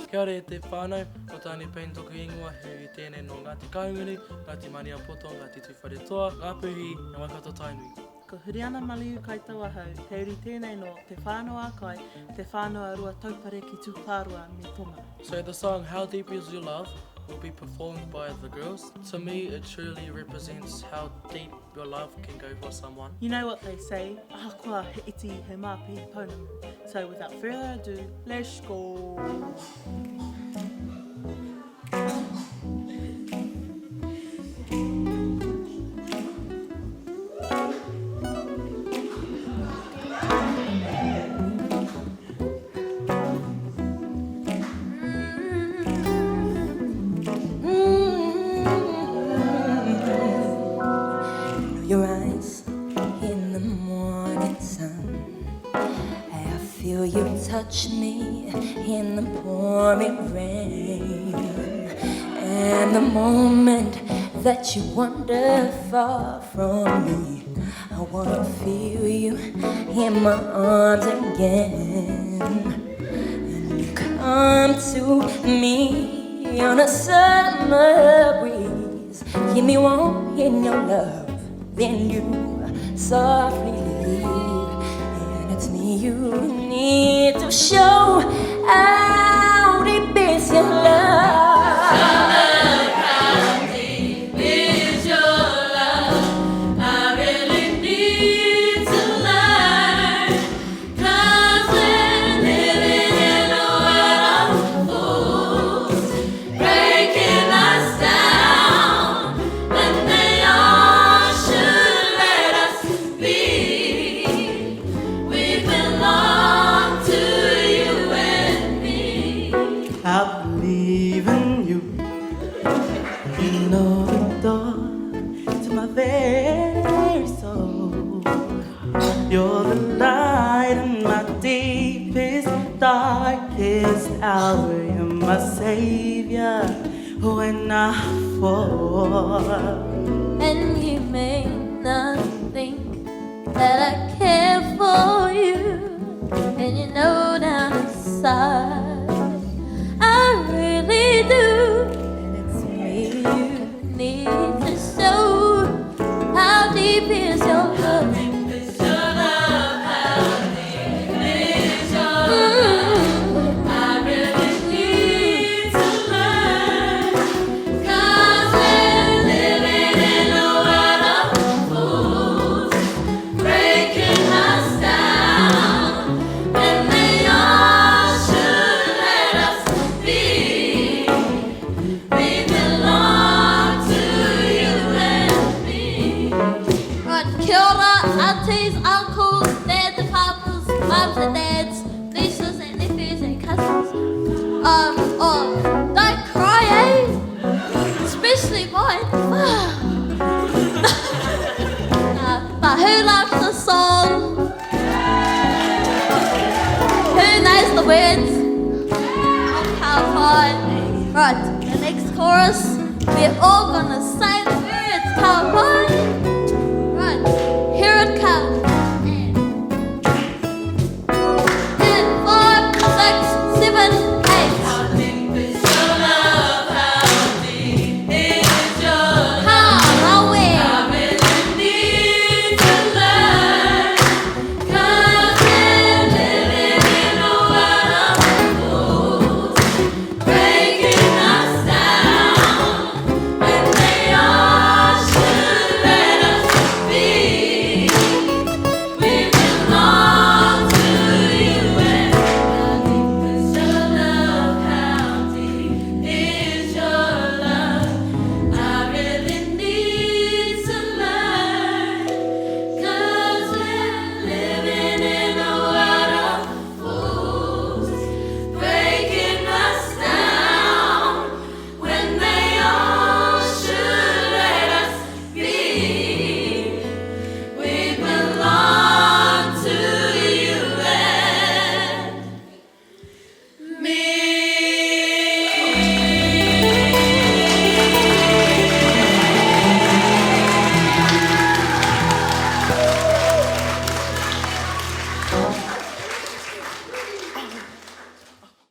Kia ora e te whānau, o tāne peintoku ingoa hui tēnei no Ngāti Kaunguru, Ngāti Mania Poto, Ngāti Tuwhare Toa, Ngāpuhi, Ngā Waikato Tainui. Ko huri ana maliu kai taua hau, he uri tēnei no te whānoa kai, te whānoa rua taupare ki tūpārua me tonga. So the song How Deep Is Your Love will be performed by the girls. To me, it truly represents how deep your love can go for someone. You know what they say, ahakoa he iti he māpi pounamu. So without further ado, let's go! Your eyes in the morning sun, I feel you touch me in the pouring rain. And the moment that you wander far from me, I wanna feel you in my arms again. And you come to me on a summer breeze, keep me warm in your love. Then you softly leave, and it's me you need to show how deep is your love. How deep is your love? I really need to learn, 'cause we're living in a world of fools, breaking us down, and they all should let us be. We belong to you and me. I believe in you. You know the door to my very soul. You're the light in my deepest, darkest hour. You're my savior when I fall. And you may not think that I care for you, and you know down inside I really do. And it's me you need to show how deep is your love. I really need to learn, 'cause we're living in a world of fools, breaking us down, and they all should let us be. We belong to you and me. Right, kia ora, aunties, uncles, dads and papas, mums and dads, nieces and nephews and cousins. Don't cry, eh? Especially mine. But who loves the song? Who knows the words? How fine. Right, the next chorus, we're all gonna say the words. How fine.